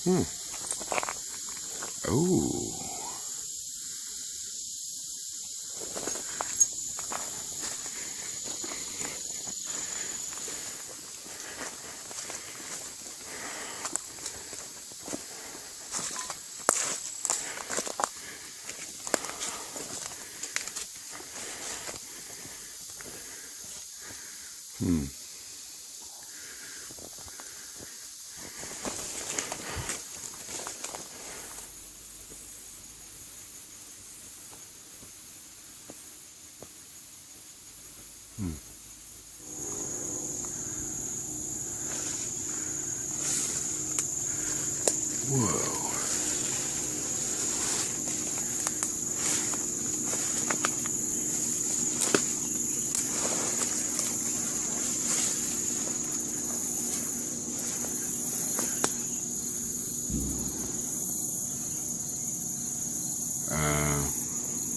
Hmm. Oh. Hmm. Hmm. Whoa.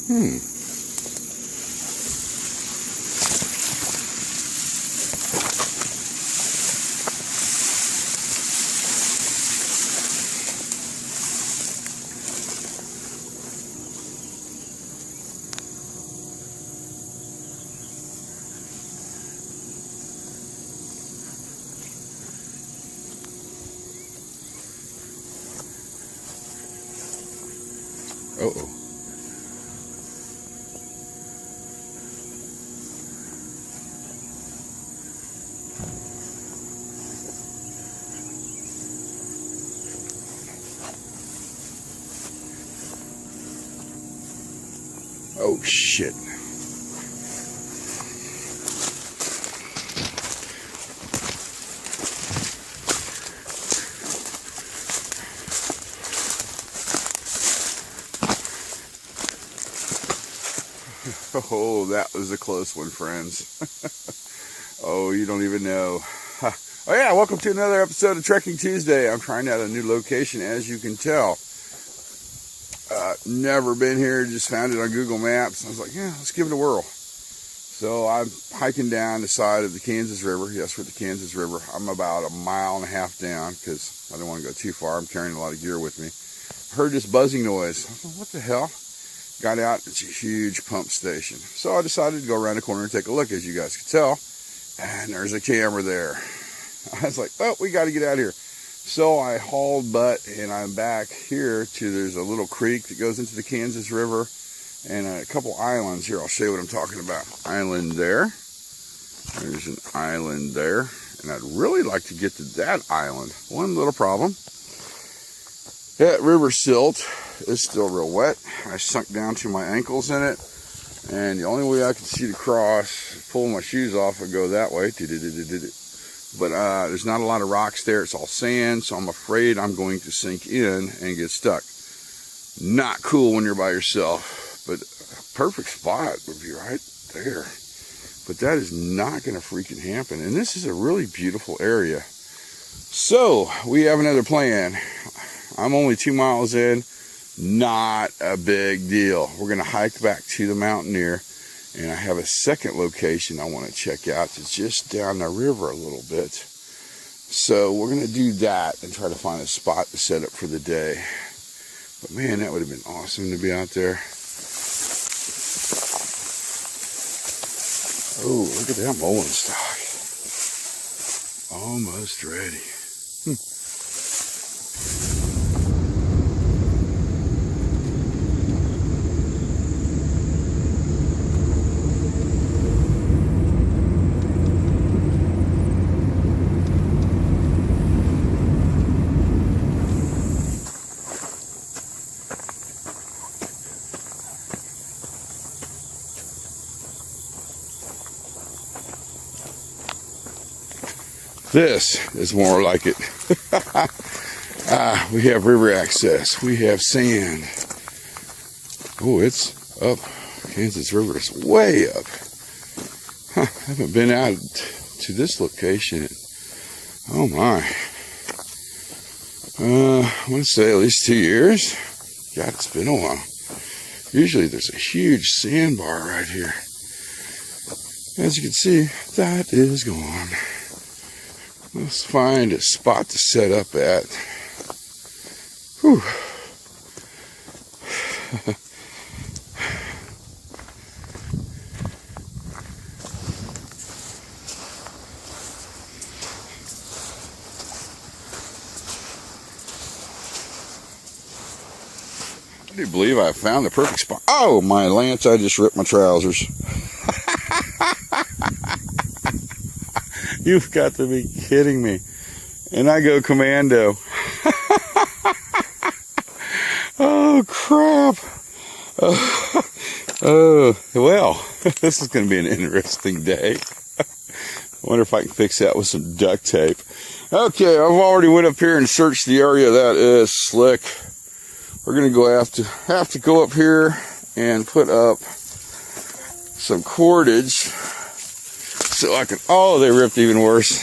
Hmm. Uh-oh. Oh, shit. Oh, that was a close one, friends. Oh, you don't even know. Oh yeah, welcome to another episode of Trekking Tuesday. I'm trying out a new location, as you can tell. Never been here, just found it on Google Maps. I was like, yeah, let's give it a whirl. So I'm hiking down the side of the Kansas River. Yes, we're at the Kansas River. I'm about 1.5 miles down because I don't want to go too far. I'm carrying a lot of gear with me. Heard this buzzing noise. I thought, what the hell? Got out, it's a huge pump station. So I decided to go around the corner and take a look, as you guys can tell. And there's a camera there. I was like, oh, we got to get out of here. So I hauled butt, and I'm back here to, there's a little creek that goes into the Kansas River and a couple islands here. I'll show you what I'm talking about. Island there. There's an island there. And I'd really like to get to that island. One little problem. That river silt is still real wet. I sunk down to my ankles in it. And the only way I could see to cross, pull my shoes off, and go that way. But there's not a lot of rocks there. It's all sand, so I'm afraid I'm going to sink in and get stuck. Not cool when you're by yourself, but a perfect spot would be right there. But that is not going to freaking happen. And this is a really beautiful area. So we have another plan. I'm only 2 miles in. Not a big deal. We're going to hike back to the Mountaineer, and I have a second location I want to check out. It's just down the river a little bit. So we're going to do that and try to find a spot to set up for the day. But man, that would have been awesome to be out there. Oh, look at that mullein stalk. Almost ready. This is more like it. We have river access. We have sand. Oh, it's up. Kansas River is way up. I haven't been out to this location. Oh my. I want to say at least 2 years. God, it's been a while. Usually there's a huge sandbar right here. As you can see, that is gone. Let's find a spot to set up at. Whew. I do believe I found the perfect spot. Oh, my Lance, I just ripped my trousers. You've got to be kidding me. And I go commando. Oh, crap. Well, this is going to be an interesting day. I wonder if I can fix that with some duct tape. Okay, I've already went up here and searched the area. That is slick. We're going to go have to go up here and put up some cordage so I can, oh, they ripped even worse.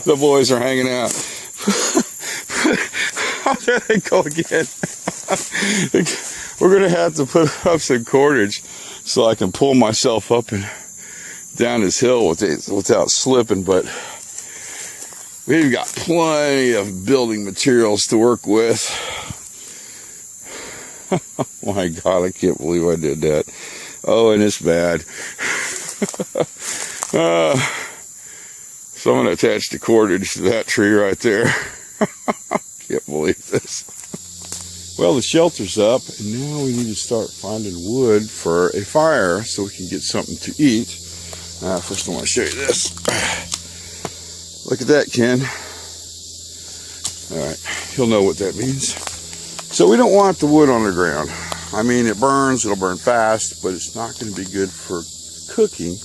The boys are hanging out. Oh, there they go again. We're going to have to put up some cordage so I can pull myself up and down this hill without slipping, but we've got plenty of building materials to work with. Oh my God, I can't believe I did that. Oh, and it's bad. So I'm going to attach the cordage to that tree right there. Can't believe this. Well, the shelter's up, and now we need to start finding wood for a fire so we can get something to eat. First I want to show you this. Look at that, Ken. Alright, he'll know what that means. So we don't want the wood on the ground. I mean, it burns, it'll burn fast, but it's not going to be good for cooking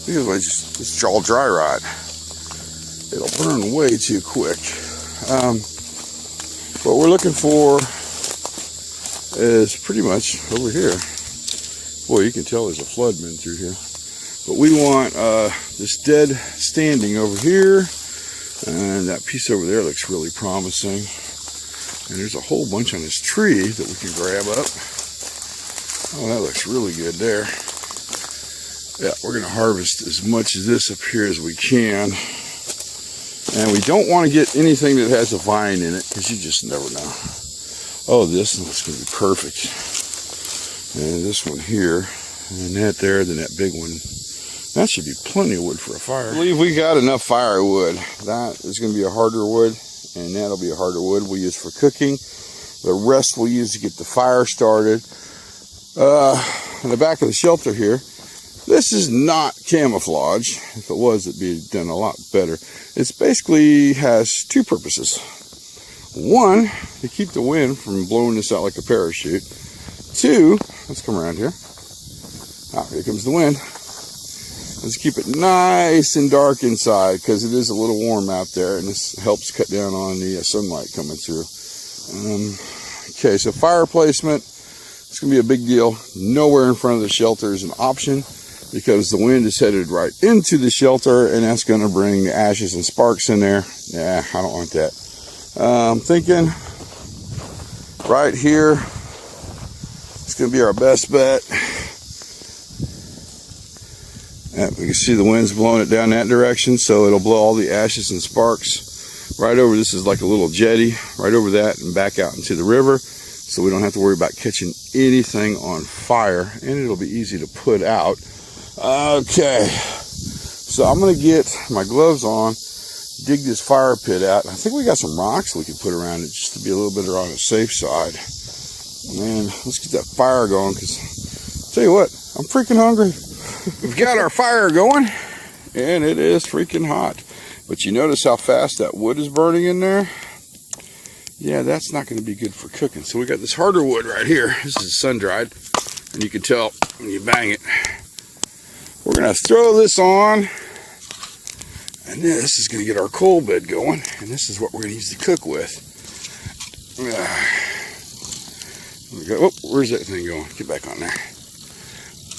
because it's all dry rot. It'll burn way too quick. What we're looking for is pretty much over here. Boy, you can tell there's a flood been through here. But we want this dead standing over here, and that piece over there looks really promising. And there's a whole bunch on this tree that we can grab up. Oh, that looks really good there. Yeah, we're going to harvest as much of this up here as we can. And we don't want to get anything that has a vine in it, because you just never know. Oh, this one's going to be perfect. And this one here, and that there, then that big one. That should be plenty of wood for a fire. I believe we got enough firewood. That is going to be a harder wood, and that'll be a harder wood we'll use for cooking. The rest we'll use to get the fire started. In the back of the shelter here, this is not camouflage. If it was, it'd be done a lot better. It basically has two purposes. One, to keep the wind from blowing this out like a parachute. Two, let's come around here. Ah, here comes the wind. Let's keep it nice and dark inside because it is a little warm out there, and this helps cut down on the sunlight coming through. Okay, so fire placement, it's going to be a big deal. Nowhere in front of the shelter is an option because the wind is headed right into the shelter, and that's going to bring the ashes and sparks in there. Yeah, I don't want that. I'm thinking right here, it's going to be our best bet. And we can see the wind's blowing it down that direction, so it'll blow all the ashes and sparks right over. This is like a little jetty, right over that and back out into the river, so we don't have to worry about catching anything on fire, and it'll be easy to put out. Okay, so I'm going to get my gloves on, dig this fire pit out. I think we got some rocks we can put around it just to be a little bit on the safe side. Man, let's get that fire going, because tell you what, I'm freaking hungry. We've got our fire going, and it is freaking hot. But you notice how fast that wood is burning in there? Yeah, that's not going to be good for cooking. So we got this harder wood right here. This is sun-dried, and you can tell when you bang it. We're going to throw this on, and this is going to get our coal bed going, and this is what we're going to use to cook with. There we go. Oh, where's that thing going? Get back on there.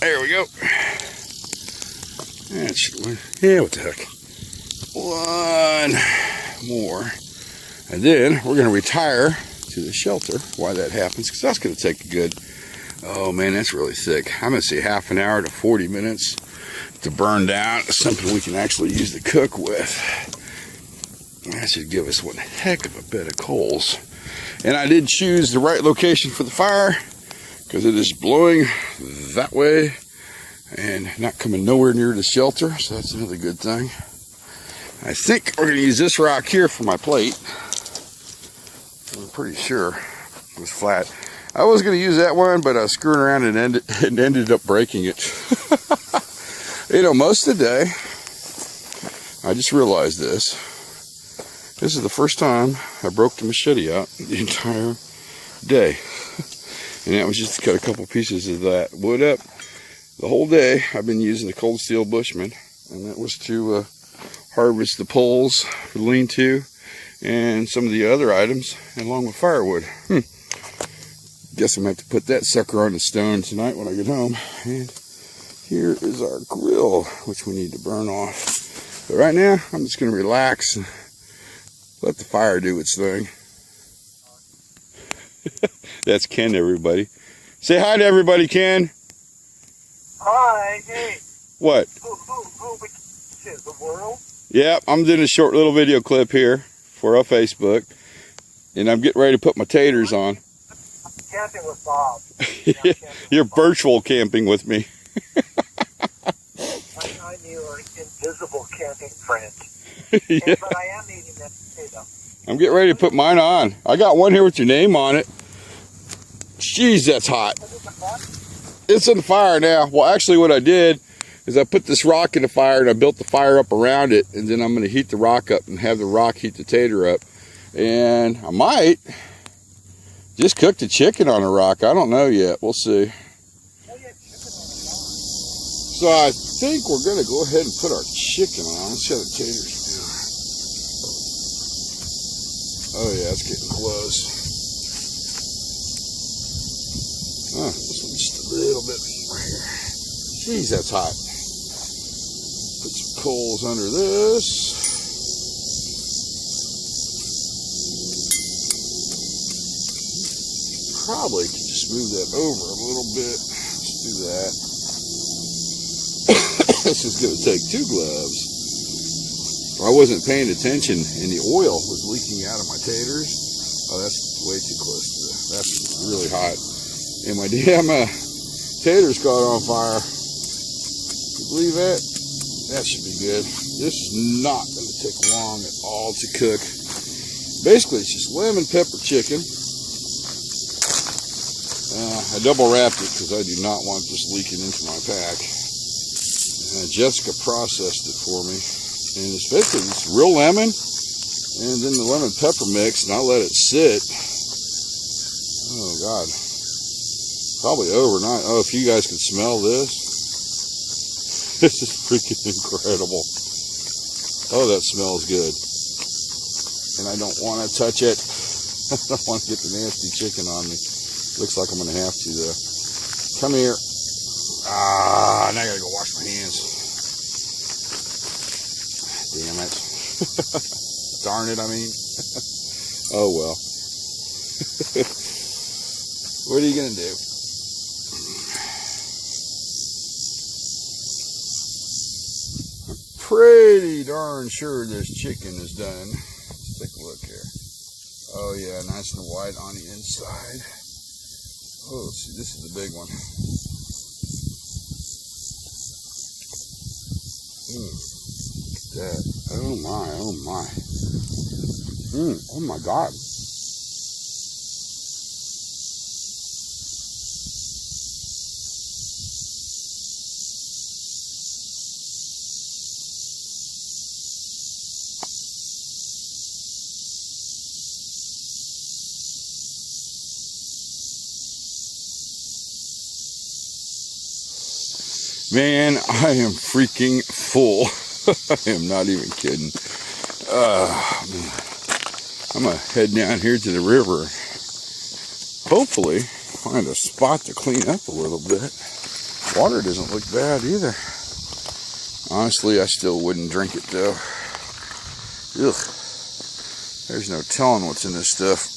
There we go. That should work. Yeah, what the heck. One more. And then we're going to retire to the shelter while that happens, because that's going to take a good, oh man, that's really thick. I'm going to say half an hour to 40 minutes to burn down. It's something we can actually use to cook with. That should give us one heck of a bed of coals. And I did choose the right location for the fire because it is blowing that way and not coming nowhere near the shelter, so that's another good thing. I think we're going to use this rock here for my plate. I'm pretty sure it was flat. I was going to use that one, but I was screwing around and ended up breaking it. You know, most of the day, I just realized this. This is the first time I broke the machete out the entire day. And that was just to cut a couple pieces of that wood up. The whole day I've been using the cold steel Bushman, and that was to harvest the poles for the lean-to and some of the other items along with firewood. Guess I'm going to have to put that sucker on the stone tonight when I get home. And here is our grill, which we need to burn off. But right now, I'm just going to relax and let the fire do its thing. That's Ken, everybody. Say hi to everybody, Ken. Hi, hey. What? The world? Yeah, I'm doing a short little video clip here for our Facebook. And I'm getting ready to put my taters on. Camping with Bob. You're virtual camping with me. I'm your invisible camping friend. Yeah. But I am eating that potato. I'm getting ready to put mine on. I got one here with your name on it. Jeez, that's hot. It's in the fire now. Well, actually what I did is I put this rock in the fire and I built the fire up around it, and then I'm going to heat the rock up and have the rock heat the tater up. And I might just cook the chicken on a rock. I don't know yet. We'll see. So I think we're going to go ahead and put our chicken on. Let's see how the taters do. Oh yeah, it's getting close. Oh, this one's just a little bit more here. Jeez, that's hot. Put some coals under this. Probably could just move that over a little bit. Let's do that. This is going to take 2 gloves. I wasn't paying attention and the oil was leaking out of my taters. Oh, that's way too close to the, that's really hot. And my damn taters caught on fire. Can you believe that? That should be good. This is not going to take long at all to cook. Basically, it's just lemon pepper chicken. I double wrapped it because I do not want this leaking into my pack. Jessica processed it for me. And it's basically it's real lemon and then the lemon pepper mix, and I let it sit. Oh God. Probably overnight. Oh, if you guys can smell this. This is freaking incredible. Oh, that smells good. And I don't want to touch it. I don't want to get the nasty chicken on me. Looks like I'm going to have to though. Come here. Ah, now I got to go wash my hands. Damn it. Darn it, I mean. Oh well. What are you going to do? Pretty darn sure this chicken is done. Let's take a look here. Oh yeah, nice and white on the inside. Oh, let's see, this is the big one. Look at that. Oh my, oh my. Oh my God. Man, I am freaking full. I am not even kidding. I'm going to head down here to the river. Hopefully, find a spot to clean up a little bit. Water doesn't look bad either. Honestly, I still wouldn't drink it though. Ugh. There's no telling what's in this stuff.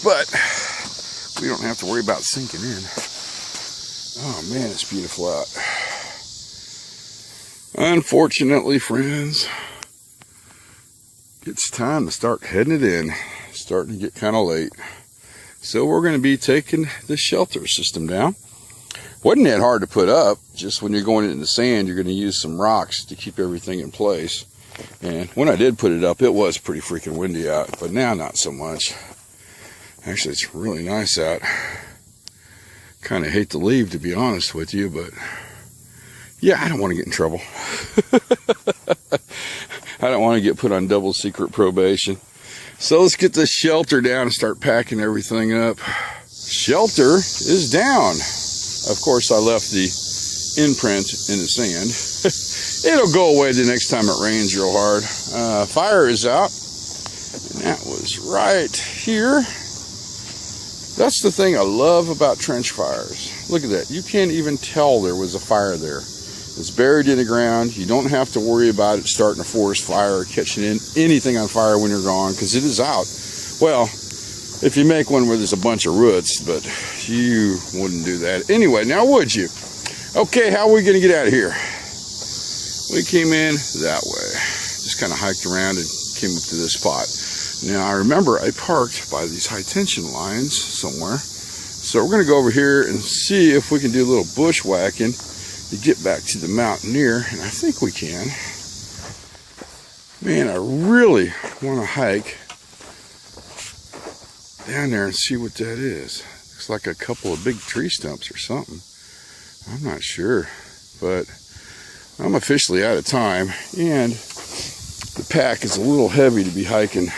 But we don't have to worry about sinking in. Oh man, it's beautiful out. Unfortunately, friends, It's time to start heading it in. Starting to get kind of late. So we're going to be taking the shelter system down. Wasn't that hard to put up. Just when you're going into the sand, you're going to use some rocks to keep everything in place. And when I did put it up, it was pretty freaking windy out. But now not so much. Actually, it's really nice out. Kind of hate to leave, to be honest with you, but yeah, I don't want to get in trouble. I don't want to get put on double secret probation. So let's get this shelter down and start packing everything up. Shelter is down. Of course, I left the imprint in the sand. It'll go away the next time it rains real hard. Fire is out. And that was right here. That's the thing I love about trench fires. Look at that. You can't even tell there was a fire there. It's buried in the ground. You don't have to worry about it starting a forest fire or catching anything on fire when you're gone, because it is out. Well, if you make one where there's a bunch of roots, but you wouldn't do that. Anyway, now would you? Okay, how are we going to get out of here? We came in that way. Just kind of hiked around and came up to this spot. Now, I remember I parked by these high tension lines somewhere. So we're going to go over here and see if we can do a little bushwhacking to get back to the Mountaineer. And I think we can. Man, I really want to hike down there and see what that is. Looks like a couple of big tree stumps or something. I'm not sure. But I'm officially out of time. And the pack is a little heavy to be hiking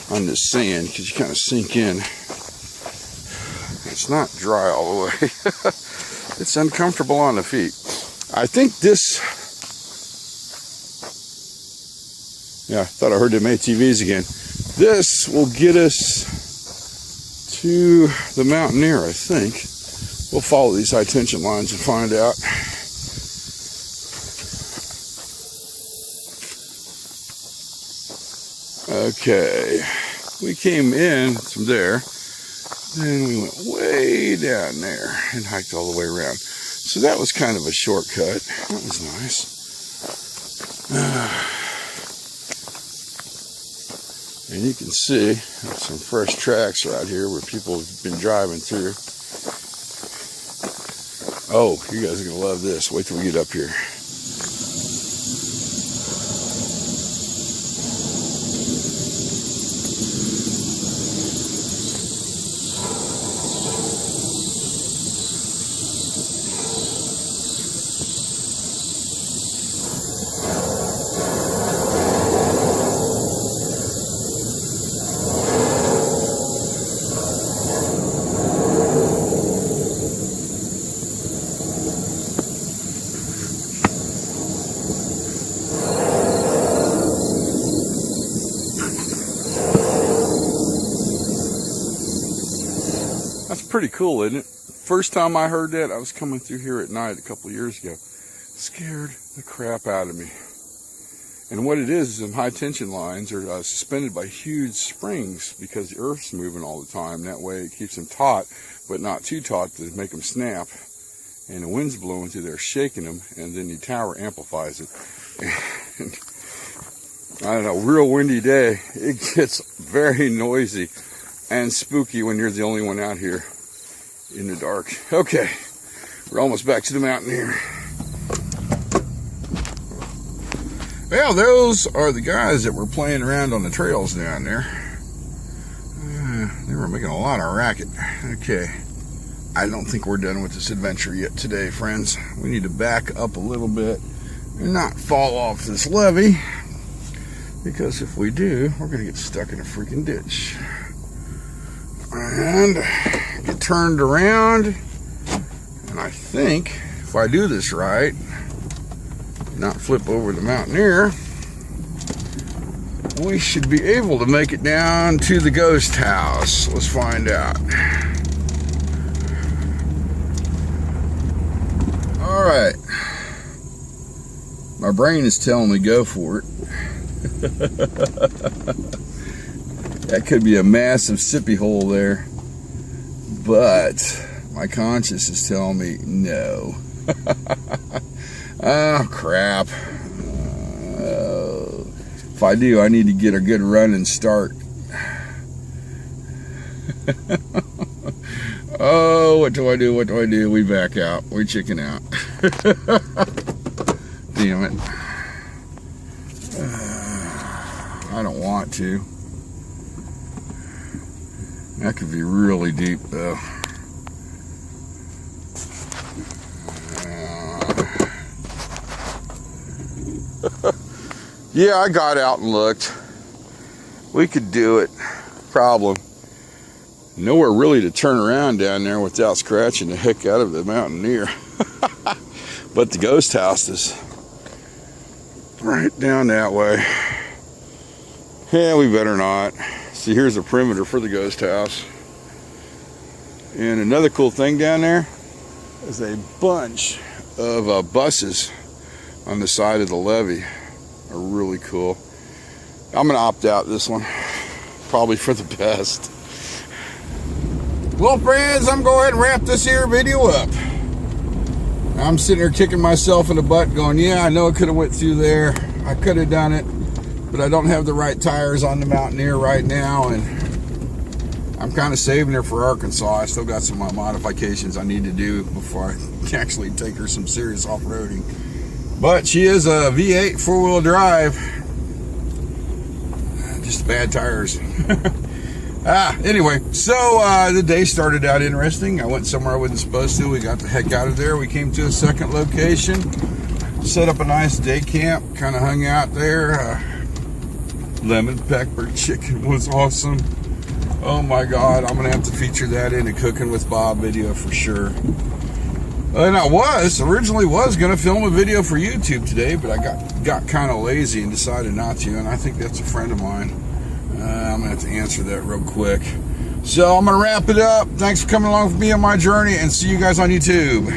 on this sand, because you kind of sink in. It's not dry all the way. It's uncomfortable on the feet. I think this, yeah, I thought I heard them ATVs again. This will get us to the Mountaineer, I think. We'll follow these high tension lines and find out. Okay, we came in from there, then we went way down there and hiked all the way around. So that was kind of a shortcut. That was nice. And you can see some fresh tracks right here where people have been driving through. Oh, you guys are going to love this. Wait till we get up here. Pretty cool, isn't it? First time I heard that, I was coming through here at night a couple of years ago. Scared the crap out of me. And what it is them high tension lines are suspended by huge springs, because the earth's moving all the time. That way it keeps them taut, but not too taut to make them snap. And the wind's blowing through there, shaking them, and then the tower amplifies it. And I don't know, real windy day, it gets very noisy and spooky when you're the only one out here in the dark. Okay, we're almost back to the Mountaineer. Well, those are the guys that were playing around on the trails down there. They were making a lot of racket. Okay, I don't think we're done with this adventure yet today, friends. We need to back up a little bit and not fall off this levee, because if we do, we're gonna get stuck in a freaking ditch. And get turned around, and I think if I do this right, not flip over the Mountaineer, we should be able to make it down to the ghost house. Let's find out. All right, my brain is telling me go for it. That could be a massive sippy hole there, but my conscience is telling me no. Oh, crap. If I do, I need to get a good running start. Oh, what do I do? What do I do? We back out. We chicken out. Damn it. I don't want to. That could be really deep, though. Yeah, I got out and looked. We could do it. Problem. Nowhere really to turn around down there without scratching the heck out of the mountaineer. But the ghost house is right down that way. Yeah, we better not. See, here's the perimeter for the ghost house. And another cool thing down there is a bunch of buses on the side of the levee. Are really cool. I'm gonna opt out this one, probably for the best. Well, friends, I'm going to go ahead and wrap this here video up. I'm sitting here kicking myself in the butt going, yeah, I know I could have went through there. I could have done it, but I don't have the right tires on the Mountaineer right now, and I'm kind of saving her for Arkansas. I still got some modifications I need to do before I actually take her some serious off-roading. But she is a V8 four-wheel drive. Just bad tires. Anyway, so the day started out interesting. I went somewhere I wasn't supposed to. We got the heck out of there. We came to a second location, set up a nice day camp, kind of hung out there. Lemon pepper chicken was awesome. Oh my God, I'm gonna have to feature that in a Cooking with Bob video for sure. And I originally was gonna film a video for YouTube today, but I got kind of lazy and decided not to, and I think that's a friend of mine. I'm gonna have to answer that real quick. So I'm gonna wrap it up. Thanks for coming along with me on my journey, and see you guys on YouTube.